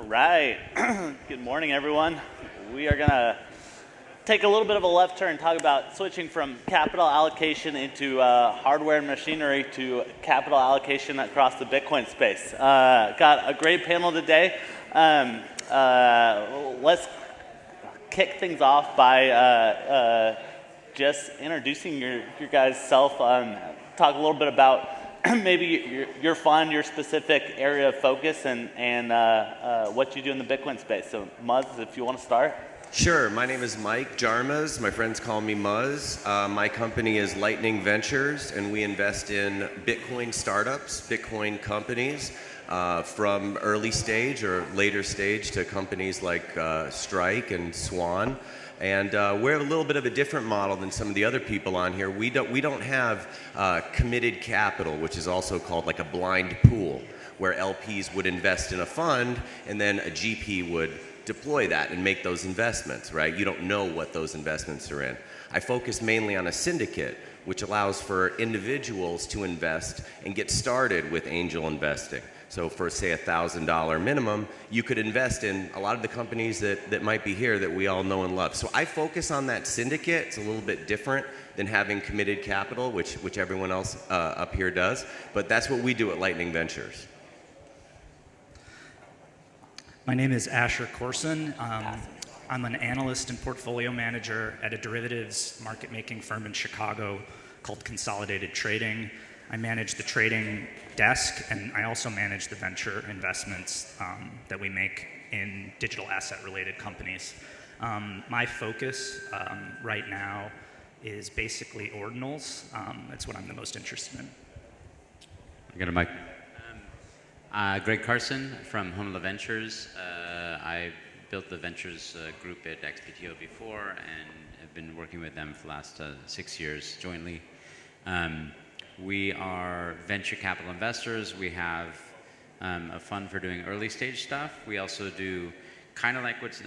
All right. Good morning, everyone. We are going to take a little bit of a left turn, talk about switching from capital allocation into hardware and machinery to capital allocation across the Bitcoin space. Got a great panel today. Let's kick things off by just introducing your guys' self. Talk a little bit about maybe your fund, your specific area of focus, and what you do in the Bitcoin space. So, Muzz, if you want to start. Sure. My name is Mike Jarmuz. My friends call me Muzz. My company is Lightning Ventures, and we invest in Bitcoin startups, Bitcoin companies, from early stage or later stage to companies like Strike and Swan. And we're a little bit of a different model than some of the other people on here. We don't have committed capital, which is also called like a blind pool, where LPs would invest in a fund and then a GP would deploy that and make those investments, right? You don't know what those investments are in. I focus mainly on a syndicate, which allows for individuals to invest and get started with angel investing. So for, say, $1,000 minimum, you could invest in a lot of the companies that might be here that we all know and love. So I focus on that syndicate. It's a little bit different than having committed capital, which everyone else up here does. But that's what we do at Lightning Ventures. My name is Asher Corson. I'm an analyst and portfolio manager at a derivatives market-making firm in Chicago called Consolidated Trading. I manage the trading desk, and I also manage the venture investments that we make in digital asset-related companies. My focus right now is basically ordinals. That's what I'm the most interested in. I got a mic. Greg Carson from Humla Ventures. I built the ventures group at XPTO before and have been working with them for the last 6 years jointly. We are venture capital investors. We have a fund for doing early stage stuff. We also do kind of like what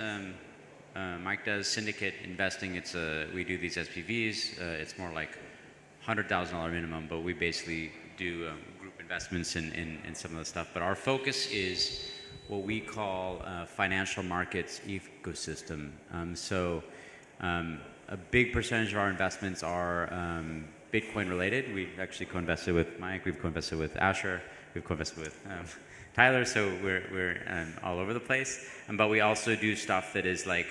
Mike does, syndicate investing. We do these SPVs. It's more like $100,000 minimum, but we basically do group investments in some of the stuff. But our focus is what we call financial markets ecosystem. A big percentage of our investments are Bitcoin related. We've actually co-invested with Mike, we've co-invested with Asher, we've co-invested with Tyler, so we're all over the place. But we also do stuff that is like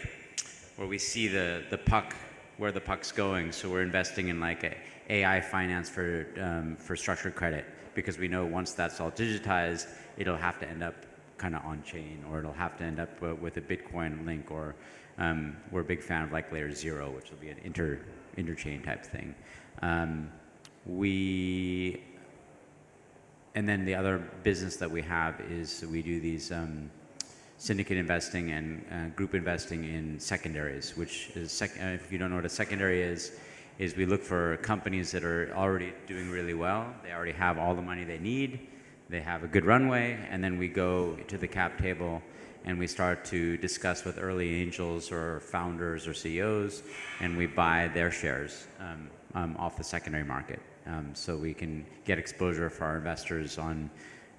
where we see the puck, where the puck's going. So we're investing in like AI finance for structured credit, because we know once that's all digitized, it'll have to end up kind of on chain, or it'll have to end up with a Bitcoin link, or we're a big fan of like layer 0, which will be an interchain type thing. And then the other business that we have is we do these syndicate investing and group investing in secondaries, which is, if you don't know what a secondary is we look for companies that are already doing really well. They already have all the money they need. They have a good runway, and then we go to the cap table and we start to discuss with early angels or founders or CEOs, and we buy their shares off the secondary market. So we can get exposure for our investors on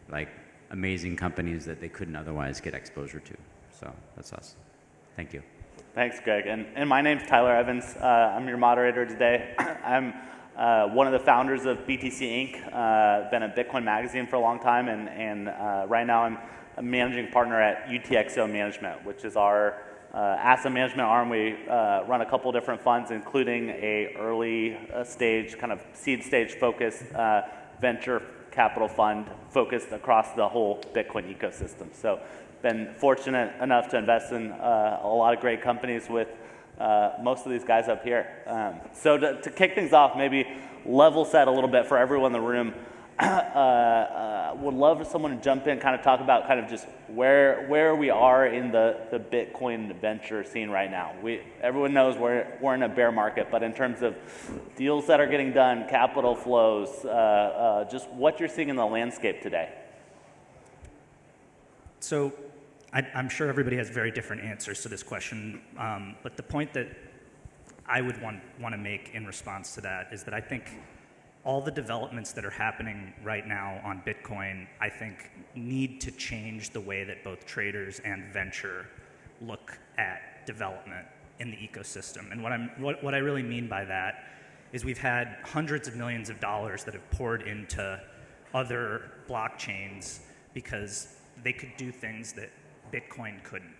like amazing companies that they couldn't otherwise get exposure to. So that's us. Thank you. Thanks, Greg. And my name's Tyler Evans. I'm your moderator today. I'm one of the founders of BTC Inc. Been at Bitcoin Magazine for a long time, and right now I'm a managing partner at UTXO Management, which is our asset management arm. We run a couple different funds, including a early stage, kind of seed stage focused venture capital fund focused across the whole Bitcoin ecosystem. So been fortunate enough to invest in a lot of great companies with most of these guys up here. So to kick things off, maybe level set a little bit for everyone in the room. Would love for someone to jump in, kind of talk about kind of just where we are in the Bitcoin venture scene right now. Everyone knows we're in a bear market, but in terms of deals that are getting done, capital flows, just what you're seeing in the landscape today. So I'm sure everybody has very different answers to this question, but the point that I would want to make in response to that is that I think all the developments that are happening right now on Bitcoin, I think, need to change the way that both traders and venture look at development in the ecosystem. And what I really mean by that is we've had hundreds of millions of dollars that have poured into other blockchains because they could do things that Bitcoin couldn't.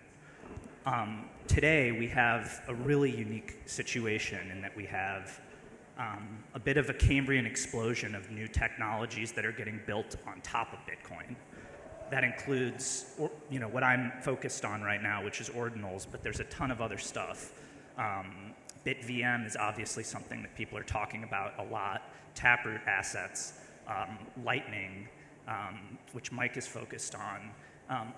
Today, we have a really unique situation in that we have a bit of a Cambrian explosion of new technologies that are getting built on top of Bitcoin. That includes, what I'm focused on right now, which is ordinals, but there's a ton of other stuff. BitVM is obviously something that people are talking about a lot. Taproot assets, Lightning, which Mike is focused on.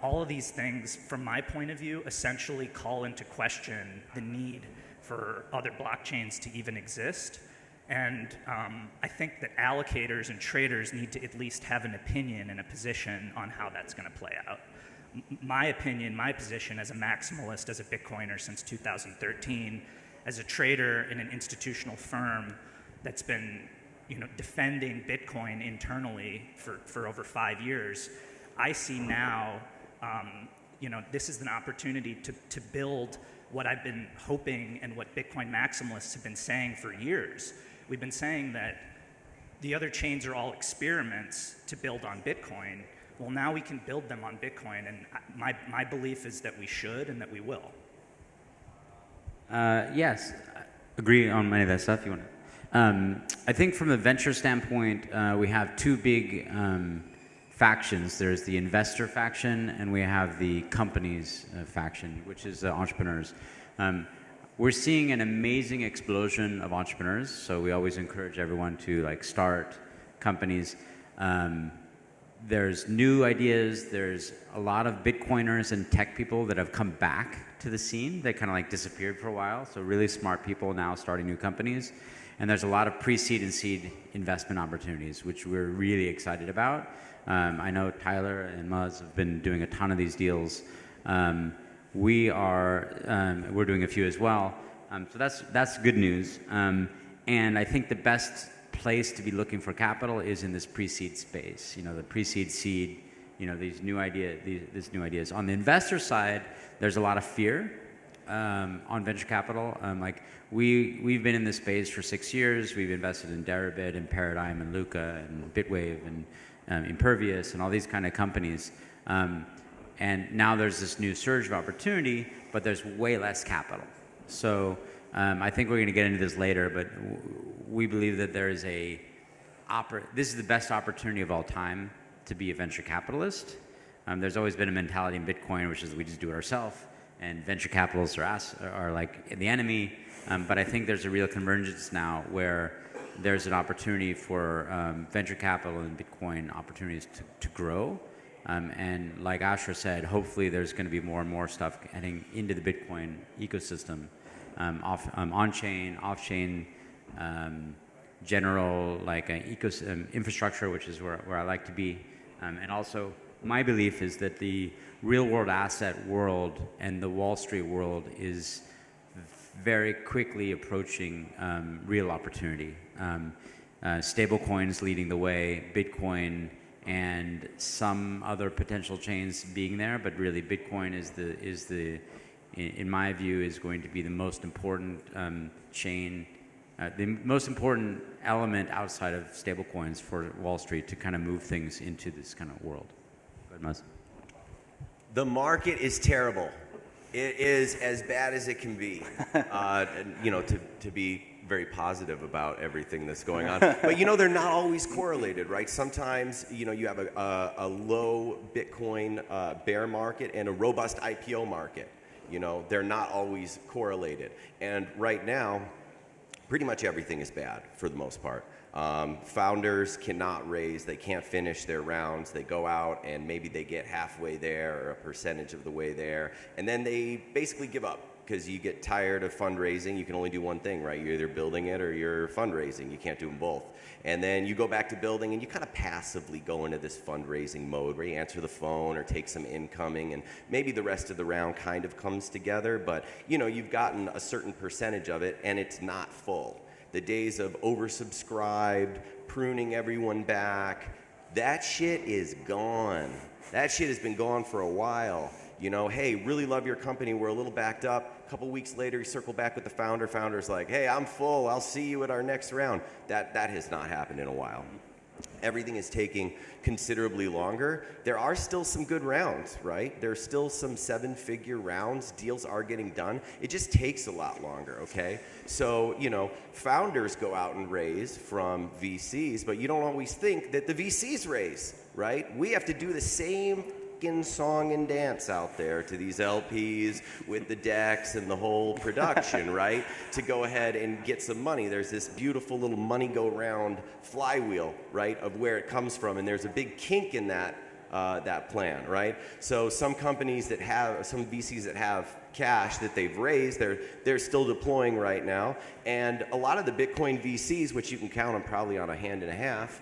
All of these things, from my point of view, essentially call into question the need for other blockchains to even exist. And I think that allocators and traders need to at least have an opinion and a position on how that's going to play out. My opinion, my position as a maximalist, as a Bitcoiner since 2013, as a trader in an institutional firm that's been defending Bitcoin internally for over 5 years, I see now, this is an opportunity to build what I've been hoping and what Bitcoin maximalists have been saying for years. We've been saying that the other chains are all experiments to build on Bitcoin. Well, now we can build them on Bitcoin, and my belief is that we should and that we will. Yes, agree on many of that stuff. You want to? I think from the venture standpoint, we have two big factions. There's the investor faction, and we have the companies faction, which is the entrepreneurs. We're seeing an amazing explosion of entrepreneurs, so we always encourage everyone to start companies. There's new ideas. There's a lot of Bitcoiners and tech people that have come back to the scene. They kind of disappeared for a while, so really smart people now starting new companies. And there's a lot of pre-seed and seed investment opportunities, which we're really excited about. I know Tyler and Muzz have been doing a ton of these deals. We're doing a few as well. So that's good news. And I think the best place to be looking for capital is in this pre-seed space. The pre-seed, seed, these new ideas. On the investor side, there's a lot of fear on venture capital. We've been in this space for 6 years. We've invested in Deribit and Paradigm and Luca and Bitwave and Impervious and all these kind of companies. And now there's this new surge of opportunity, but there's way less capital. So I think we're going to get into this later, but we believe that there is this is the best opportunity of all time to be a venture capitalist. There's always been a mentality in Bitcoin, which is we just do it ourselves, and venture capitalists are like the enemy. But I think there's a real convergence now where there's an opportunity for venture capital and Bitcoin opportunities to grow. And like Asher said, hopefully there's going to be more and more stuff heading into the Bitcoin ecosystem, on-chain, off-chain, general infrastructure, which is where I like to be. And also, my belief is that the real-world asset world and the Wall Street world is very quickly approaching real opportunity. Stable coins leading the way, Bitcoin and some other potential chains being there, but really Bitcoin is in my view, is going to be the most important chain, the most important element outside of stable coins for Wall Street to kind of move things into this kind of world. Go ahead, Muzz. The market is terrible. It is as bad as it can be. To be very positive about everything that's going on. But they're not always correlated, right? Sometimes you have a low Bitcoin bear market and a robust IPO market. They're not always correlated. And right now, pretty much everything is bad for the most part. Founders cannot raise, they can't finish their rounds. They go out and maybe they get halfway there or a percentage of the way there, and then they basically give up because you get tired of fundraising. You can only do one thing, right? You're either building it or you're fundraising. You can't do them both. And then you go back to building and you kind of passively go into this fundraising mode where you answer the phone or take some incoming, and maybe the rest of the round kind of comes together, but you've gotten a certain percentage of it and it's not full. The days of oversubscribed, pruning everyone back, that shit is gone. That shit has been gone for a while. You know, hey, really love your company, we're a little backed up. A couple weeks later, you circle back with the founder. Founder's like, hey, I'm full, I'll see you at our next round. That has not happened in a while. Everything is taking considerably longer. There are still some good rounds, right? There's still some 7-figure rounds. Deals are getting done. It just takes a lot longer, okay? So, you know, founders go out and raise from VCs, but you don't always think that the VCs raise, right? We have to do the same song and dance out there to these LPs with the decks and the whole production, right? To go ahead and get some money. There's this beautiful little money go round flywheel, right, of where it comes from, and there's a big kink in that plan, right? So some companies that have, some VCs that have cash that they've raised, they're still deploying right now, and a lot of the Bitcoin VCs, which you can count them probably on a hand and a half,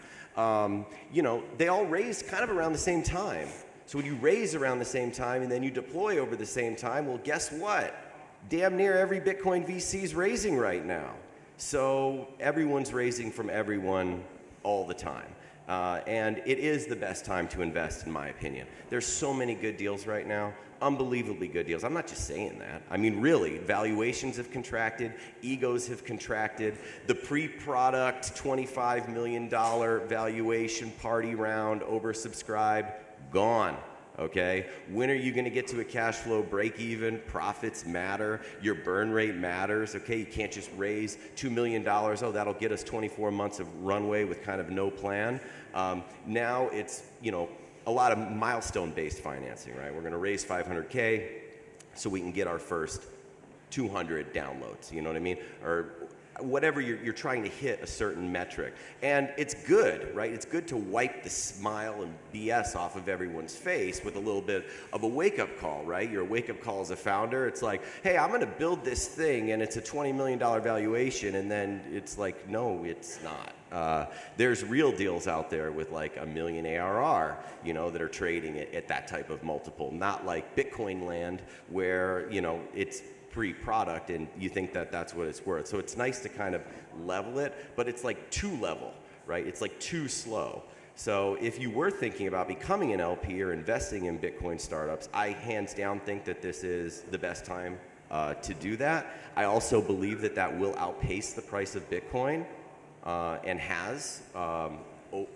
you know, they all raised kind of around the same time. So when you raise around the same time and then you deploy over the same time, well, guess what? Damn near every Bitcoin VC is raising right now. So everyone's raising from everyone all the time. And it is the best time to invest, in my opinion. There's so many good deals right now, unbelievably good deals. I'm not just saying that. I mean, really, valuations have contracted, egos have contracted. The pre-product $25 million valuation party round oversubscribed, gone, okay? When are you gonna get to a cash flow break even? Profits matter, your burn rate matters, okay? You can't just raise $2 million, oh, that'll get us 24 months of runway with kind of no plan. Now it's, you know, a lot of milestone-based financing, right? We're gonna raise 500K so we can get our first 200 downloads, you know what I mean? Or whatever you're trying to hit a certain metric. And it's good, right? It's good to wipe the smile and BS off of everyone's face with a little bit of a wake-up call, right? Your wake-up call as a founder, it's like, hey, I'm gonna build this thing and it's a $20 million valuation, and then it's like, no, it's not. There's real deals out there with like $1 million ARR, you know, that are trading at that type of multiple, not like Bitcoin land where, you know, it's pre-product and you think that that's what it's worth. So it's nice to kind of level it, but it's like too level, right? It's like too slow. So if you were thinking about becoming an LP or investing in Bitcoin startups, I hands down think that this is the best time to do that. I also believe that that will outpace the price of Bitcoin and has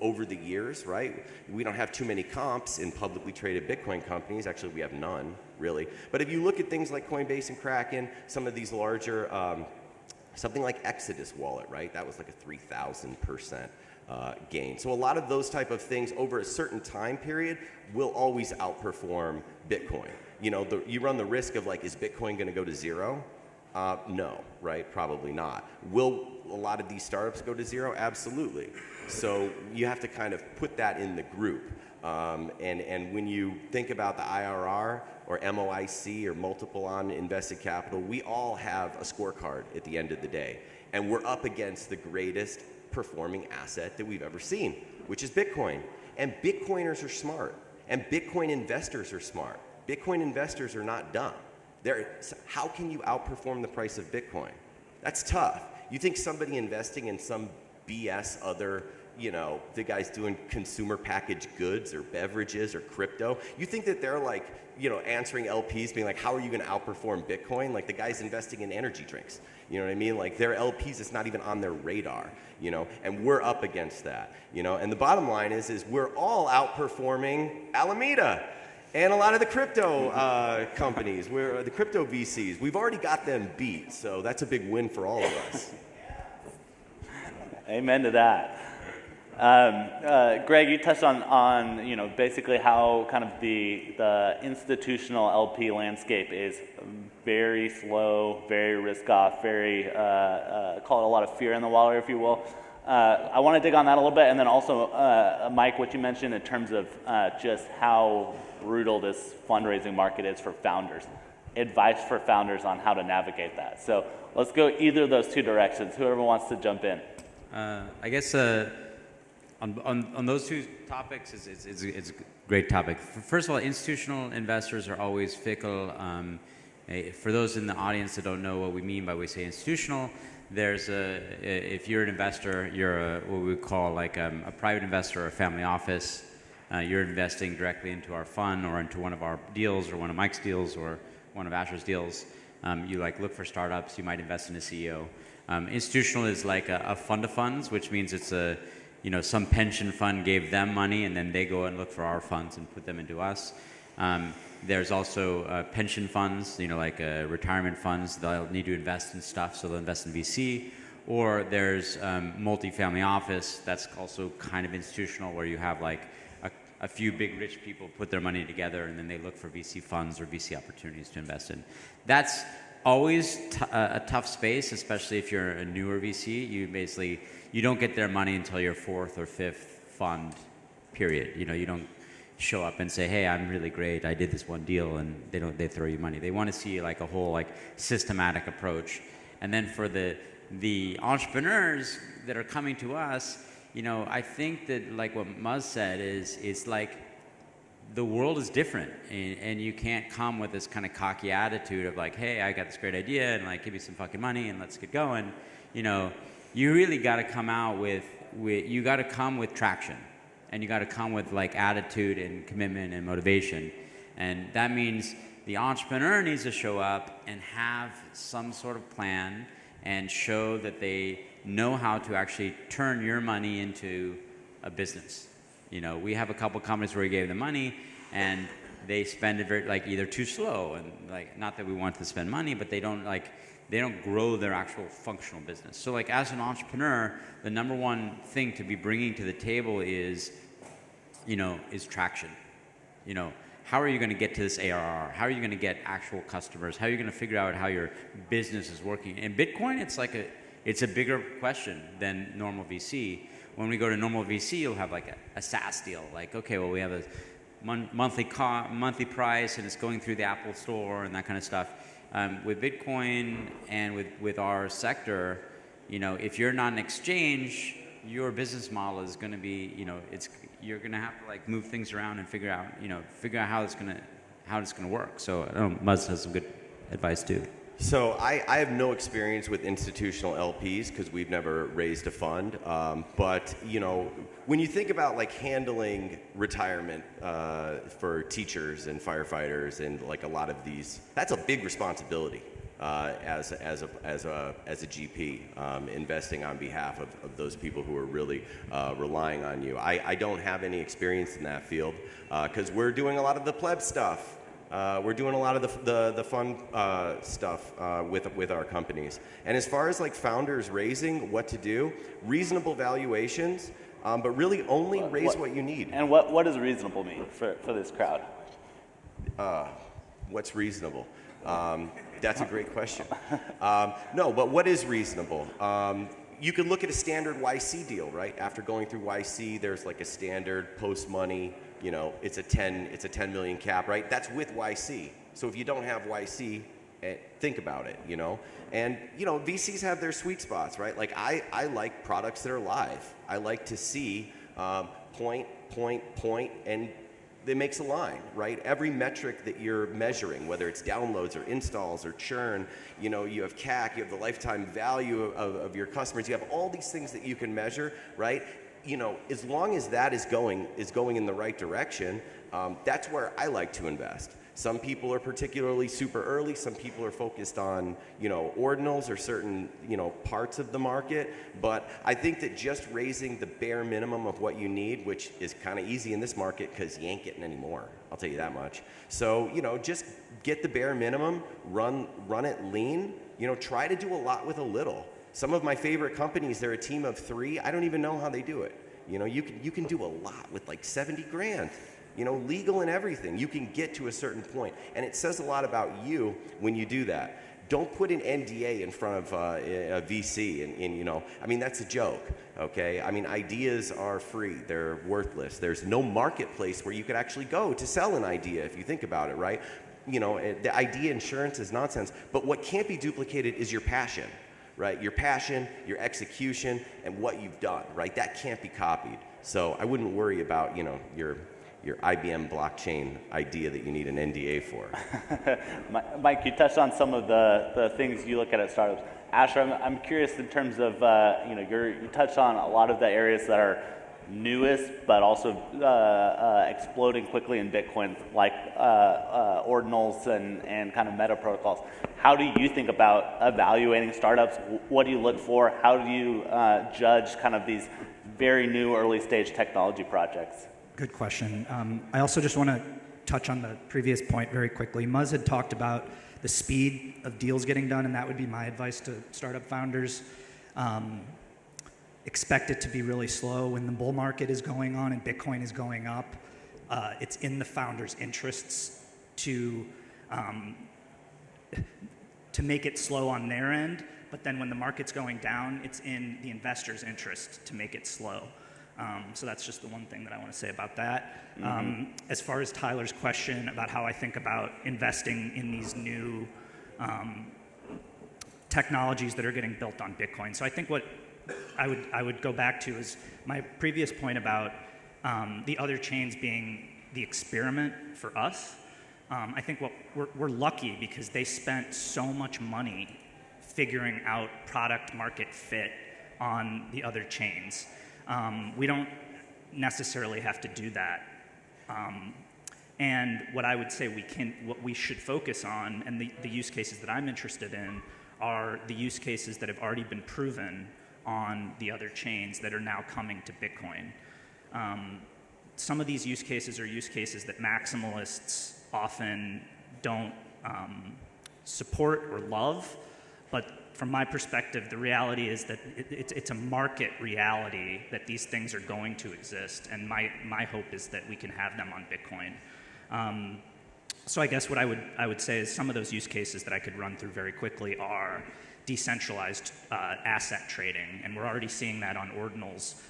over the years, right? We don't have too many comps in publicly traded Bitcoin companies. Actually, we have none, really. But if you look at things like Coinbase and Kraken, some of these larger, something like Exodus Wallet, right? That was like a 3,000% gain. So a lot of those type of things over a certain time period will always outperform Bitcoin. You know, you run the risk of like, is Bitcoin gonna go to zero? No, right? Probably not. Will a lot of these startups go to zero? Absolutely. So you have to kind of put that in the group. And when you think about the IRR or MOIC or multiple on invested capital, we all have a scorecard at the end of the day. And we're up against the greatest performing asset that we've ever seen, which is Bitcoin. And Bitcoiners are smart. And Bitcoin investors are smart. Bitcoin investors are not dumb. How can you outperform the price of Bitcoin? That's tough. You think somebody investing in some BS other, you know, the guy's doing consumer packaged goods or beverages or crypto, you think that they're like, you know, answering LPs being like, how are you going to outperform Bitcoin? Like the guy's investing in energy drinks. You know what I mean? Like their LPs, it's not even on their radar, you know, and we're up against that, you know, and the bottom line is we're all outperforming Alameda. And a lot of the crypto companies, the crypto VCs, we've already got them beat, so that's a big win for all of us. Amen to that. Greg, you touched on you know, basically how kind of the institutional LP landscape is very slow, very risk-off, very call it a lot of fear in the water, if you will. I want to dig on that a little bit, and then also, Mike, what you mentioned in terms of just how brutal this fundraising market is for founders. Advice for founders on how to navigate that. So let's go either of those two directions. Whoever wants to jump in. I guess on those two topics, it's a great topic. First of all, institutional investors are always fickle. For those in the audience that don't know what we mean by we say institutional, if you're an investor, you're what we call like a private investor or a family office. You're investing directly into our fund or into one of our deals or one of Mike's deals or one of Asher's deals. You like look for startups. You might invest in a CEO. Institutional is like a fund of funds, which means it's some pension fund gave them money and then they go and look for our funds and put them into us. There's also pension funds, like retirement funds. They'll need to invest in stuff, so they'll invest in VC. Or there's multifamily office. That's also kind of institutional, where you have like a few big rich people put their money together and then they look for VC funds or VC opportunities to invest in. That's always a tough space, especially if you're a newer VC. You don't get their money until your fourth or fifth fund, period. You don't show up and say, hey, I'm really great, I did this one deal, and they throw you money. They want to see like a whole like systematic approach. And then for the entrepreneurs that are coming to us, I think that like what Muzz said is it's like the world is different, and you can't come with this kind of cocky attitude of like, hey, I got this great idea and like give me some fucking money and let's get going. You really got to come out with you got to come with traction, and you got to come with like attitude and commitment and motivation. And that means the entrepreneur needs to show up and have some sort of plan and show that they know how to actually turn your money into a business. We have a couple companies where we gave them money and they spend it very, like, either too slow, and like, not that we want to spend money, but they don't grow their actual functional business. So like as an entrepreneur, the number one thing to be bringing to the table is traction. How are you going to get to this ARR? How are you going to get actual customers? How are you going to figure out how your business is working? In Bitcoin, it's a bigger question than normal VC. When we go to normal VC, you'll have like a SaaS deal. Like, okay, well, we have a monthly price, and it's going through the Apple Store and that kind of stuff. With Bitcoin and with our sector, if you're not an exchange, your business model is going to be, you're going to have to like move things around and figure out how it's going to work. So I don't know, Muzz has some good advice too. So I have no experience with institutional LPs because we've never raised a fund. But when you think about like handling retirement for teachers and firefighters and like a lot of these, that's a big responsibility as a GP, investing on behalf of those people who are really relying on you. I don't have any experience in that field because we're doing a lot of the pleb stuff. We're doing a lot of the fun stuff with our companies. And as far as like founders raising what to do, reasonable valuations, but really only raise what you need. And what does reasonable mean for this crowd? What's reasonable? That's a great question. No, but what is reasonable? You could look at a standard YC deal, right? After going through YC, there's like a standard post-money, it's a 10 million cap, right? That's with YC. So if you don't have YC, think about it, And, VCs have their sweet spots, right? Like I like products that are live. I like to see point, and it makes a line, right? Every metric that you're measuring, whether it's downloads or installs or churn, you have CAC, you have the lifetime value of your customers, you have all these things that you can measure, right? As long as that is going in the right direction, that's where I like to invest. Some people are particularly super early. Some people are focused on, ordinals or certain, parts of the market. But I think that just raising the bare minimum of what you need, which is kind of easy in this market because you ain't getting any more. I'll tell you that much. So, just get the bare minimum, run it lean. Try to do a lot with a little. Some of my favorite companies, they're a team of 3. I don't even know how they do it. You can do a lot with like 70 grand. Legal and everything. You can get to a certain point. And it says a lot about you when you do that. Don't put an NDA in front of a VC and that's a joke, okay? Ideas are free. They're worthless. There's no marketplace where you could actually go to sell an idea if you think about it, right? The idea insurance is nonsense. But what can't be duplicated is your passion, right? Your passion, your execution, and what you've done, right? That can't be copied. So I wouldn't worry about, your your IBM blockchain idea that you need an NDA for. Mike, you touched on some of the things you look at startups. Asher, I'm curious in terms of, you touched on a lot of the areas that are newest, but also exploding quickly in Bitcoin, like ordinals and kind of meta protocols. How do you think about evaluating startups? What do you look for? How do you judge kind of these very new early stage technology projects? Good question. I also just want to touch on the previous point very quickly. Muzz had talked about the speed of deals getting done, and that would be my advice to startup founders. Expect it to be really slow. When the bull market is going on and Bitcoin is going up, it's in the founders' interests to make it slow on their end, but then when the market's going down, it's in the investors' interest to make it slow. So that's just the one thing that I want to say about that. As far as Tyler's question about how I think about investing in these new technologies that are getting built on Bitcoin. So I think what I would go back to is my previous point about the other chains being the experiment for us. I think we're lucky because they spent so much money figuring out product market fit on the other chains. We don't necessarily have to do that. And what I would say what we should focus on, and the use cases that I'm interested in, are the use cases that have already been proven on the other chains that are now coming to Bitcoin. Some of these use cases are use cases that maximalists often don't support or love, but from my perspective, the reality is that it's a market reality that these things are going to exist, and my hope is that we can have them on Bitcoin. So I guess what I would say is some of those use cases that I could run through very quickly are decentralized asset trading, and we're already seeing that on ordinals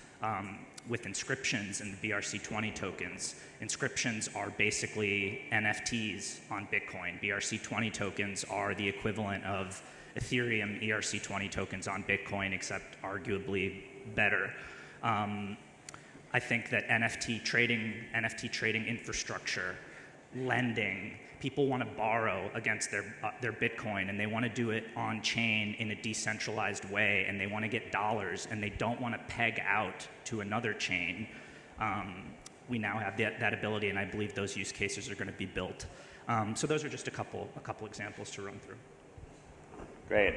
with inscriptions and the BRC20 tokens. Inscriptions are basically NFTs on Bitcoin. BRC20 tokens are the equivalent of Ethereum ERC20 tokens on Bitcoin, except arguably better. I think that NFT trading infrastructure, lending, people want to borrow against their Bitcoin, and they want to do it on chain in a decentralized way, and they want to get dollars, and they don't want to peg out to another chain. We now have that ability, and I believe those use cases are going to be built. So those are just a couple examples to run through. Great.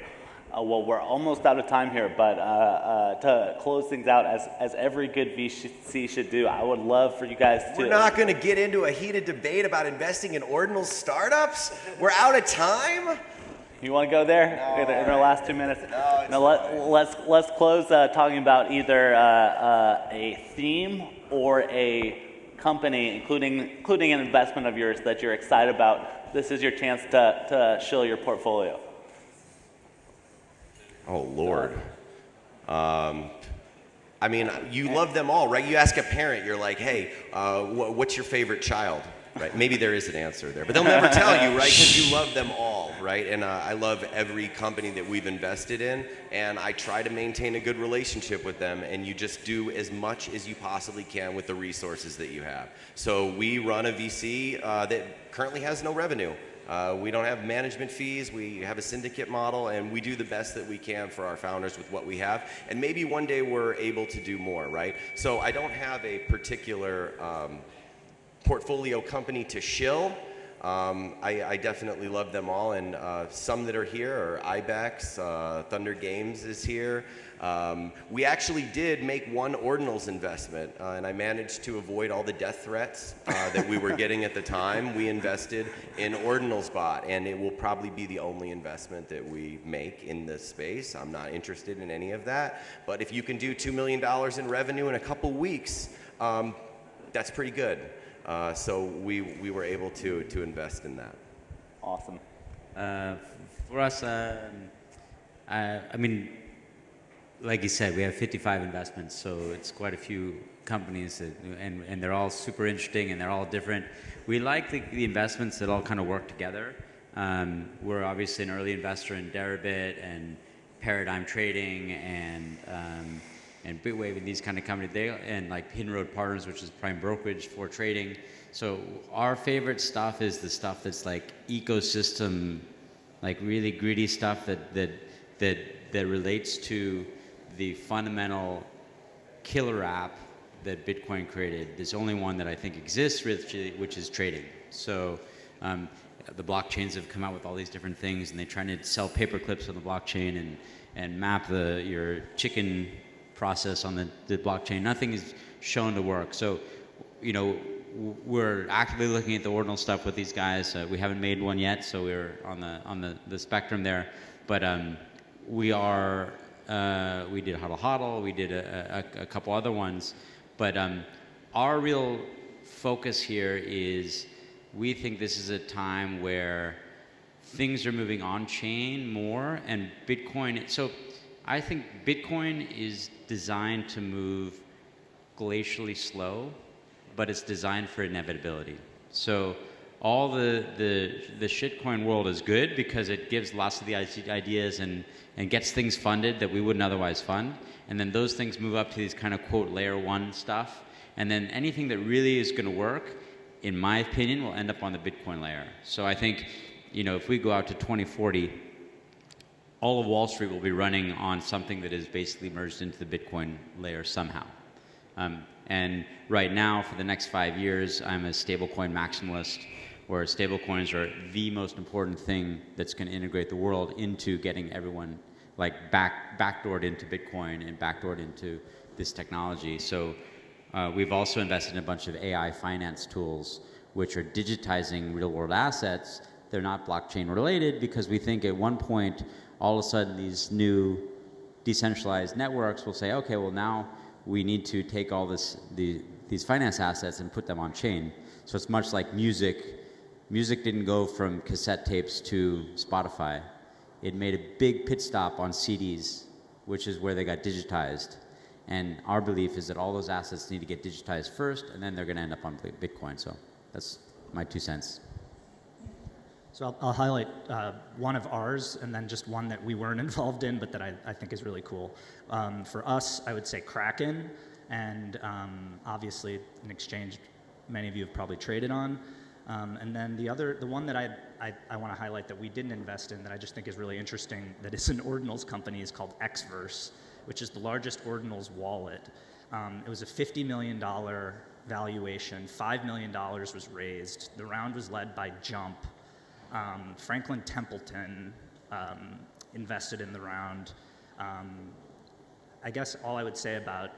Well, we're almost out of time here, but to close things out, as every good VC should do, I would love for you guys to... We're not going to get into a heated debate about investing in ordinal startups? We're out of time? You want to go there in our last 2 minutes? Let's close talking about either a theme or a company, including an investment of yours that you're excited about. This is your chance to shill your portfolio. Oh, Lord. I mean, you love them all, right? You ask a parent, you're like, hey, what's your favorite child? Right? Maybe there is an answer there, but they'll never tell you, right? Because you love them all, right? And I love every company that we've invested in, and I try to maintain a good relationship with them, and you just do as much as you possibly can with the resources that you have. So we run a VC that currently has no revenue. We don't have management fees, we have a syndicate model, and we do the best that we can for our founders with what we have. And maybe one day we're able to do more, right? So I don't have a particular portfolio company to shill. I definitely love them all, and some that are here are Ibex, Thunder Games is here. We actually did make one ordinals investment, and I managed to avoid all the death threats that we were getting at the time. We invested in ordinals bot, and it will probably be the only investment that we make in this space. I'm not interested in any of that, but if you can do $2 million in revenue in a couple weeks, that's pretty good. So we were able to invest in that. Awesome. For us, I mean, like you said, we have 55 investments, so it's quite a few companies, and they're all super interesting, and they're all different. We like the investments that all kind of work together. We're obviously an early investor in Deribit and Paradigm Trading and and Bitwave and these kind of companies, and like Hidden Road Partners, which is prime brokerage for trading. So our favorite stuff is the stuff that's like ecosystem, like really gritty stuff that relates to the fundamental killer app that Bitcoin created. There's only one that I think exists, which is trading. So the blockchains have come out with all these different things, and they're trying to sell paper clips on the blockchain and map your chicken process on the blockchain. Nothing is shown to work. So, you know, we're actively looking at the ordinal stuff with these guys. We haven't made one yet, so we're on the spectrum there. But we did Hodl Hodl, we did a couple other ones. But our real focus here is we think this is a time where things are moving on-chain more, and Bitcoin. So I think Bitcoin is designed to move glacially slow, but it's designed for inevitability. So all the shitcoin world is good because it gives lots of the ideas and gets things funded that we wouldn't otherwise fund. And then those things move up to these kind of quote layer one stuff. And then anything that really is going to work, in my opinion, will end up on the Bitcoin layer. So I think, you know, if we go out to 2040, all of Wall Street will be running on something that is basically merged into the Bitcoin layer somehow. And right now, for the next 5 years, I'm a stablecoin maximalist, where stablecoins are the most important thing that's going to integrate the world into getting everyone like backdoored into Bitcoin and backdoored into this technology. So we've also invested in a bunch of AI finance tools, which are digitizing real-world assets. They're not blockchain related because we think at one point, all of a sudden, these new decentralized networks will say, okay, well now we need to take all these finance assets and put them on chain. So it's much like music. Music didn't go from cassette tapes to Spotify. It made a big pit stop on CDs, which is where they got digitized. And our belief is that all those assets need to get digitized first, and then they're going to end up on Bitcoin. So that's my 2 cents. So I'll highlight one of ours, and then just one that we weren't involved in, but that I think is really cool. For us, I would say Kraken, and obviously an exchange many of you have probably traded on. And then the one that I want to highlight that we didn't invest in that I just think is really interesting, that is an ordinals company, is called Xverse, which is the largest ordinals wallet. It was a $50 million valuation. $5 million was raised. The round was led by Jump. Franklin Templeton invested in the round. I guess all I would say about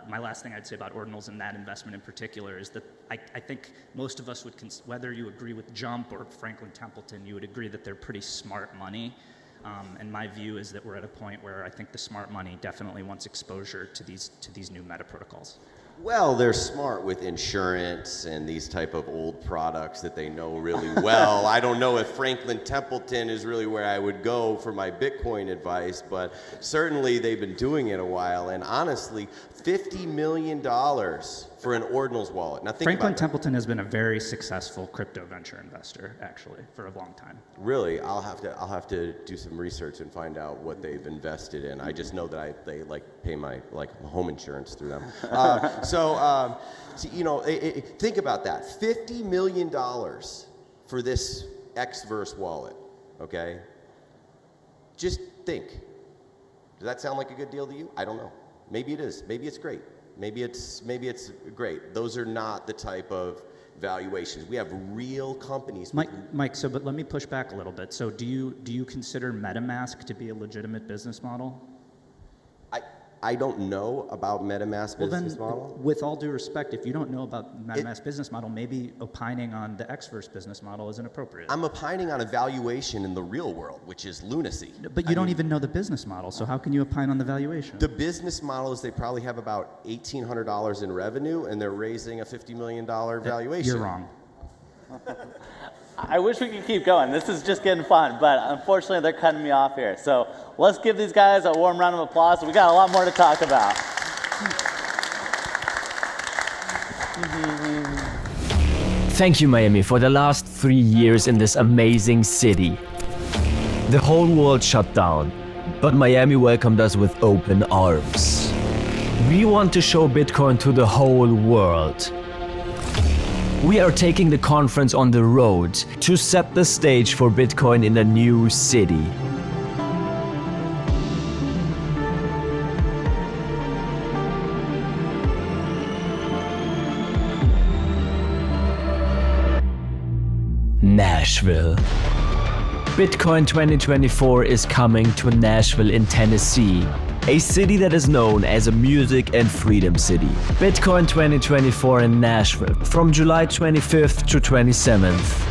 my last thing I'd say about ordinals and that investment in particular is that I think most of us would, whether you agree with Jump or Franklin Templeton, you would agree that they're pretty smart money. And my view is that we're at a point where I think the smart money definitely wants exposure to these new meta protocols. Well, they're smart with insurance and these type of old products that they know really well. I don't know if Franklin Templeton is really where I would go for my Bitcoin advice, but certainly they've been doing it a while. And honestly, $50 million for an ordinals wallet. Now think Franklin about Templeton has been a very successful crypto venture investor, actually, for a long time. Really, I'll have to do some research and find out what they've invested in. I just know that they like pay my home insurance through them. So you know, think about that: $50 million for this Xverse wallet. Okay, just think. Does that sound like a good deal to you? I don't know. Maybe it is. Maybe it's great. Maybe it's great. Those are not the type of valuations. We have real companies. Mike, but let me push back a little bit. So do you consider MetaMask to be a legitimate business model? I don't know about MetaMask business model. With all due respect, if you don't know about MetaMask business model, maybe opining on the Xverse business model isn't appropriate. I'm opining on a valuation in the real world, which is lunacy. But you don't even know the business model, so how can you opine on the valuation? The business model is they probably have about $1,800 in revenue, and they're raising a $50 million valuation. You're wrong. I wish we could keep going. This is just getting fun, but unfortunately they're cutting me off here. So let's give these guys a warm round of applause. We got a lot more to talk about. Thank you, Miami, for the last 3 years in this amazing city. The whole world shut down, but Miami welcomed us with open arms. We want to show Bitcoin to the whole world. We are taking the conference on the road to set the stage for Bitcoin in a new city. Nashville. Bitcoin 2024 is coming to Nashville in Tennessee, a city that is known as a music and freedom city. Bitcoin 2024 in Nashville from July 25th to 27th.